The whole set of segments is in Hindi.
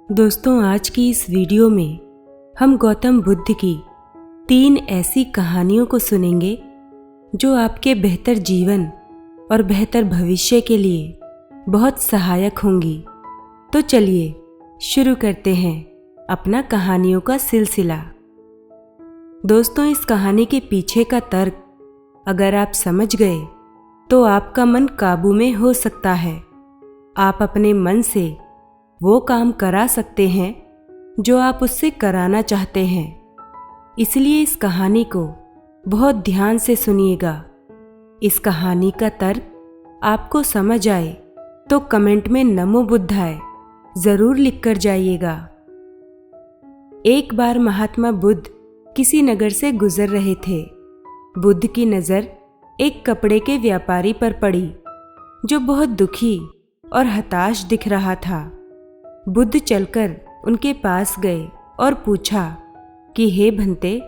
दोस्तों, आज की इस वीडियो में हम गौतम बुद्ध की 3 ऐसी कहानियों को सुनेंगे जो आपके बेहतर जीवन और बेहतर भविष्य के लिए बहुत सहायक होंगी। तो चलिए शुरू करते हैं अपना कहानियों का सिलसिला। दोस्तों, इस कहानी के पीछे का तर्क अगर आप समझ गए तो आपका मन काबू में हो सकता है। आप अपने मन से वो काम करा सकते हैं जो आप उससे कराना चाहते हैं। इसलिए इस कहानी को बहुत ध्यान से सुनिएगा। इस कहानी का तर्क आपको समझ आए तो कमेंट में नमो बुद्धाय जरूर लिखकर जाइएगा। एक बार महात्मा बुद्ध किसी नगर से गुजर रहे थे। बुद्ध की नज़र एक कपड़े के व्यापारी पर पड़ी जो बहुत दुखी और हताश दिख रहा था। बुद्ध चलकर उनके पास गए और पूछा कि हे भंते,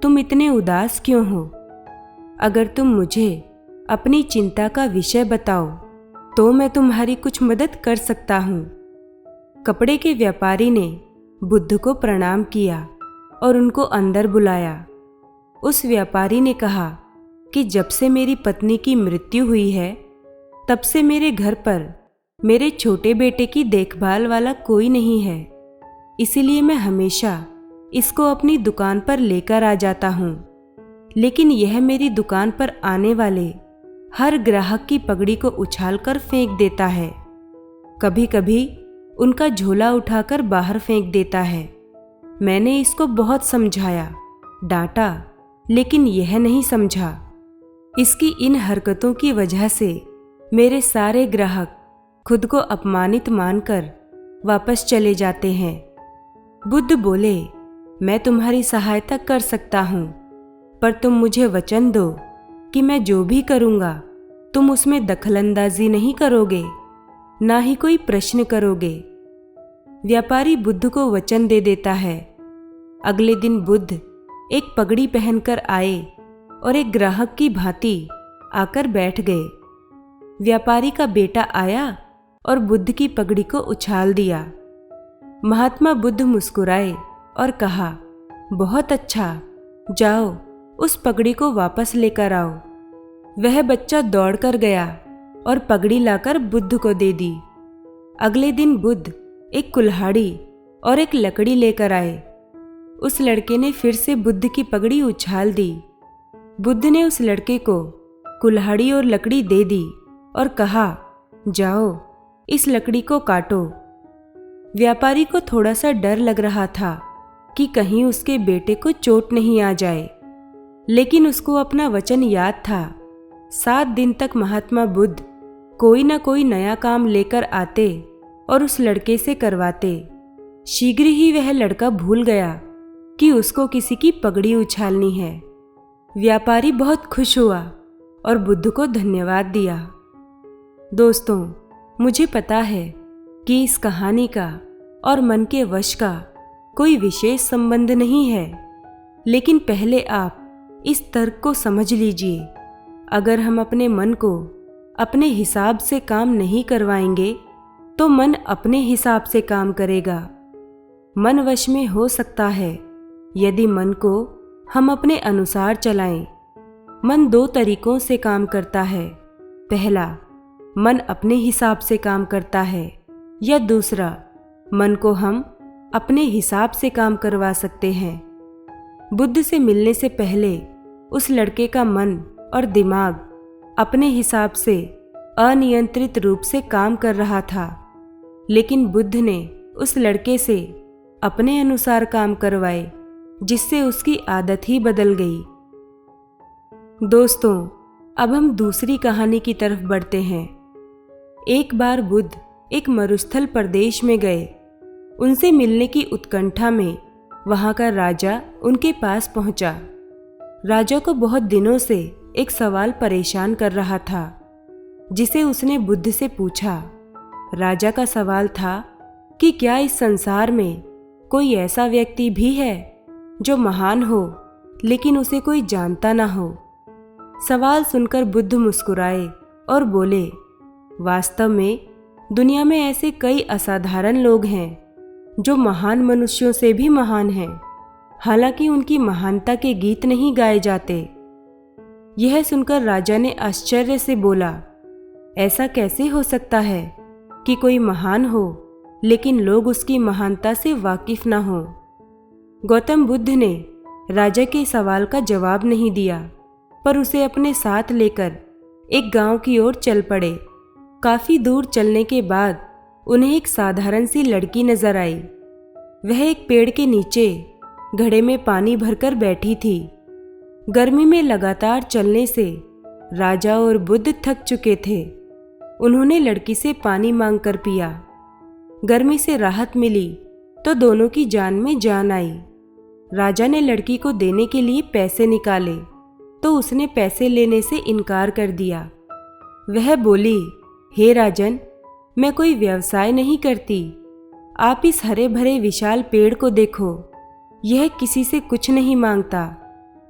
तुम इतने उदास क्यों हो? अगर तुम मुझे अपनी चिंता का विषय बताओ तो मैं तुम्हारी कुछ मदद कर सकता हूँ। कपड़े के व्यापारी ने बुद्ध को प्रणाम किया और उनको अंदर बुलाया। उस व्यापारी ने कहा कि जब से मेरी पत्नी की मृत्यु हुई है तब से मेरे घर पर मेरे छोटे बेटे की देखभाल वाला कोई नहीं है। इसीलिए मैं हमेशा इसको अपनी दुकान पर लेकर आ जाता हूँ, लेकिन यह मेरी दुकान पर आने वाले हर ग्राहक की पगड़ी को उछालकर फेंक देता है। कभी कभी उनका झोला उठाकर बाहर फेंक देता है। मैंने इसको बहुत समझाया, डांटा, लेकिन यह नहीं समझा। इसकी इन हरकतों की वजह से मेरे सारे ग्राहक खुद को अपमानित मानकर वापस चले जाते हैं। बुद्ध बोले, मैं तुम्हारी सहायता कर सकता हूँ, पर तुम मुझे वचन दो कि मैं जो भी करूँगा तुम उसमें दखलंदाजी नहीं करोगे, ना ही कोई प्रश्न करोगे। व्यापारी बुद्ध को वचन दे देता है। अगले दिन बुद्ध एक पगड़ी पहनकर आए और एक ग्राहक की भांति आकर बैठ गए। व्यापारी का बेटा आया और बुद्ध की पगड़ी को उछाल दिया। महात्मा बुद्ध मुस्कुराए और कहा, बहुत अच्छा, जाओ उस पगड़ी को वापस लेकर आओ। वह बच्चा दौड़कर गया और पगड़ी लाकर बुद्ध को दे दी। अगले दिन बुद्ध एक कुल्हाड़ी और एक लकड़ी लेकर आए। उस लड़के ने फिर से बुद्ध की पगड़ी उछाल दी। बुद्ध ने उस लड़के को कुल्हाड़ी और लकड़ी दे दी और कहा, जाओ इस लकड़ी को काटो। व्यापारी को थोड़ा सा डर लग रहा था कि कहीं उसके बेटे को चोट नहीं आ जाए, लेकिन उसको अपना वचन याद था। 7 दिन तक महात्मा बुद्ध कोई ना कोई नया काम लेकर आते और उस लड़के से करवाते। शीघ्र ही वह लड़का भूल गया कि उसको किसी की पगड़ी उछालनी है। व्यापारी बहुत खुश हुआ और बुद्ध को धन्यवाद दिया। दोस्तों, मुझे पता है कि इस कहानी का और मन के वश का कोई विशेष संबंध नहीं है, लेकिन पहले आप इस तर्क को समझ लीजिए। अगर हम अपने मन को अपने हिसाब से काम नहीं करवाएंगे तो मन अपने हिसाब से काम करेगा। मन वश में हो सकता है यदि मन को हम अपने अनुसार चलाएं। मन 2 तरीकों से काम करता है। पहला, मन अपने हिसाब से काम करता है, या दूसरा, मन को हम अपने हिसाब से काम करवा सकते हैं। बुद्ध से मिलने से पहले उस लड़के का मन और दिमाग अपने हिसाब से अनियंत्रित रूप से काम कर रहा था, लेकिन बुद्ध ने उस लड़के से अपने अनुसार काम करवाए, जिससे उसकी आदत ही बदल गई। दोस्तों, अब हम दूसरी कहानी की तरफ बढ़ते हैं। एक बार बुद्ध एक मरुस्थल प्रदेश में गए। उनसे मिलने की उत्कंठा में वहां का राजा उनके पास पहुंचा। राजा को बहुत दिनों से एक सवाल परेशान कर रहा था, जिसे उसने बुद्ध से पूछा। राजा का सवाल था कि क्या इस संसार में कोई ऐसा व्यक्ति भी है जो महान हो लेकिन उसे कोई जानता ना हो? सवाल सुनकर बुद्ध मुस्कुराए और बोले, वास्तव में दुनिया में ऐसे कई असाधारण लोग हैं जो महान मनुष्यों से भी महान हैं, हालांकि उनकी महानता के गीत नहीं गाए जाते। यह सुनकर राजा ने आश्चर्य से बोला, ऐसा कैसे हो सकता है कि कोई महान हो लेकिन लोग उसकी महानता से वाकिफ ना हो। गौतम बुद्ध ने राजा के सवाल का जवाब नहीं दिया, पर उसे अपने साथ लेकर एक गांव की ओर चल पड़े। काफी दूर चलने के बाद उन्हें एक साधारण सी लड़की नजर आई। वह एक पेड़ के नीचे घड़े में पानी भरकर बैठी थी। गर्मी में लगातार चलने से राजा और बुद्ध थक चुके थे। उन्होंने लड़की से पानी मांगकर पिया। गर्मी से राहत मिली तो दोनों की जान में जान आई। राजा ने लड़की को देने के लिए पैसे निकाले तो उसने पैसे लेने से इनकार कर दिया। वह बोली, हे राजन, मैं कोई व्यवसाय नहीं करती। आप इस हरे भरे विशाल पेड़ को देखो, यह किसी से कुछ नहीं मांगता।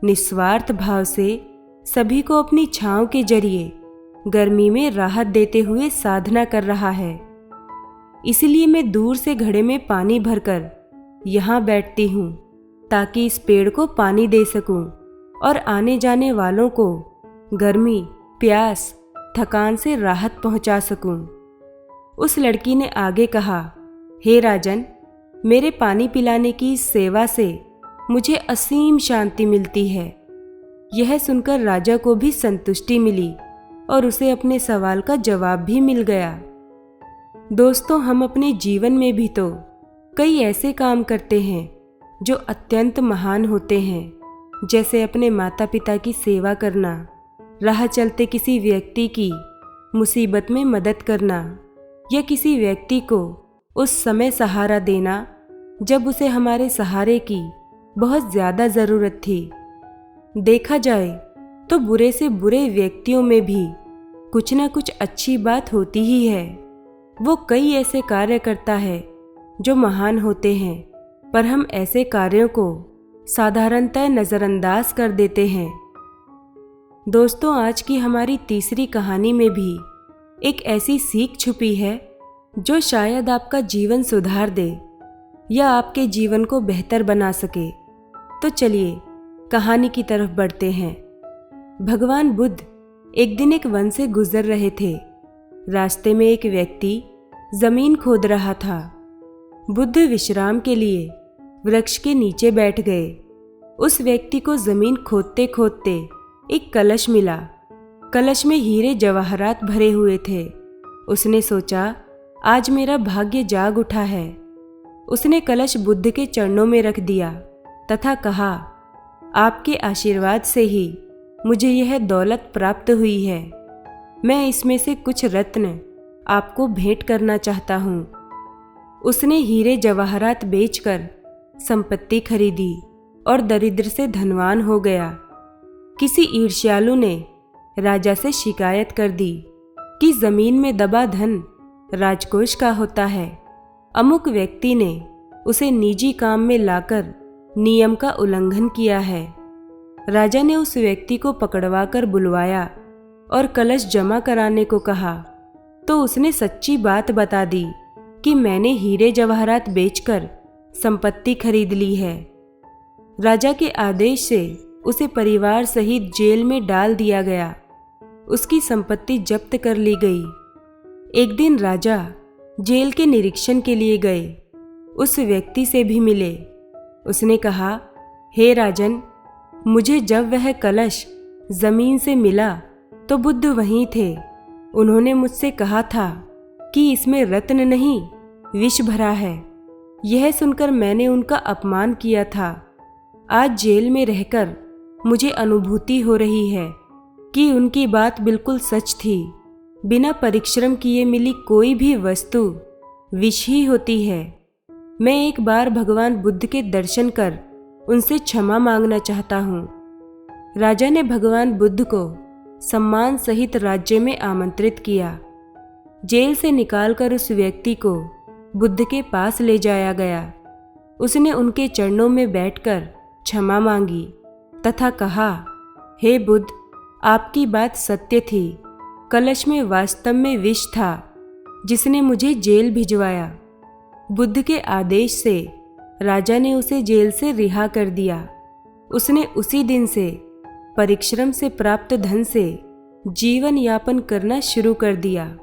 निस्वार्थ भाव से सभी को अपनी छांव के जरिए गर्मी में राहत देते हुए साधना कर रहा है। इसलिए मैं दूर से घड़े में पानी भरकर यहाँ बैठती हूँ ताकि इस पेड़ को पानी दे सकूँ और आने जाने वालों को गर्मी, प्यास, थकान से राहत पहुँचा सकूँ। उस लड़की ने आगे कहा, हे राजन, मेरे पानी पिलाने की इस सेवा से मुझे असीम शांति मिलती है। यह सुनकर राजा को भी संतुष्टि मिली और उसे अपने सवाल का जवाब भी मिल गया। दोस्तों, हम अपने जीवन में भी तो कई ऐसे काम करते हैं जो अत्यंत महान होते हैं, जैसे अपने माता पिता की सेवा करना, राह चलते किसी व्यक्ति की मुसीबत में मदद करना, या किसी व्यक्ति को उस समय सहारा देना जब उसे हमारे सहारे की बहुत ज़्यादा ज़रूरत थी। देखा जाए तो बुरे से बुरे व्यक्तियों में भी कुछ ना कुछ अच्छी बात होती ही है। वो कई ऐसे कार्य करता है जो महान होते हैं, पर हम ऐसे कार्यों को साधारणतः नज़रअंदाज कर देते हैं। दोस्तों, आज की हमारी तीसरी कहानी में भी एक ऐसी सीख छुपी है जो शायद आपका जीवन सुधार दे या आपके जीवन को बेहतर बना सके। तो चलिए कहानी की तरफ बढ़ते हैं। भगवान बुद्ध एक दिन एक वन से गुजर रहे थे। रास्ते में एक व्यक्ति जमीन खोद रहा था। बुद्ध विश्राम के लिए वृक्ष के नीचे बैठ गए। उस व्यक्ति को जमीन खोदते खोदते एक कलश मिला। कलश में हीरे जवाहरात भरे हुए थे। उसने सोचा, आज मेरा भाग्य जाग उठा है। उसने कलश बुद्ध के चरणों में रख दिया तथा कहा, आपके आशीर्वाद से ही मुझे यह दौलत प्राप्त हुई है। मैं इसमें से कुछ रत्न आपको भेंट करना चाहता हूँ। उसने हीरे जवाहरात बेचकर संपत्ति खरीदी और दरिद्र से धनवान हो गया। किसी ईर्ष्यालु ने राजा से शिकायत कर दी कि जमीन में दबा धन राजकोष का होता है। अमुक व्यक्ति ने उसे निजी काम में लाकर नियम का उल्लंघन किया है। राजा ने उस व्यक्ति को पकड़वाकर बुलवाया और कलश जमा कराने को कहा, तो उसने सच्ची बात बता दी कि मैंने हीरे जवाहरात बेचकर संपत्ति खरीद ली है। राजा के आदेश से उसे परिवार सहित जेल में डाल दिया गया। उसकी संपत्ति जब्त कर ली गई। एक दिन राजा जेल के निरीक्षण के लिए गए। उस व्यक्ति से भी मिले। उसने कहा, हे राजन, मुझे जब वह कलश जमीन से मिला तो बुद्ध वहीं थे। उन्होंने मुझसे कहा था कि इसमें रत्न नहीं, विष भरा है। यह सुनकर मैंने उनका अपमान किया था। आज जेल में रहकर मुझे अनुभूति हो रही है कि उनकी बात बिल्कुल सच थी। बिना परिश्रम किए मिली कोई भी वस्तु विष ही होती है। मैं एक बार भगवान बुद्ध के दर्शन कर उनसे क्षमा मांगना चाहता हूँ। राजा ने भगवान बुद्ध को सम्मान सहित राज्य में आमंत्रित किया। जेल से निकालकर उस व्यक्ति को बुद्ध के पास ले जाया गया। उसने उनके चरणों में बैठकर क्षमा मांगी तथा कहा, हे बुद्ध, आपकी बात सत्य थी। कलश में वास्तव में विष था जिसने मुझे जेल भिजवाया। बुद्ध के आदेश से राजा ने उसे जेल से रिहा कर दिया। उसने उसी दिन से परिश्रम से प्राप्त धन से जीवन यापन करना शुरू कर दिया।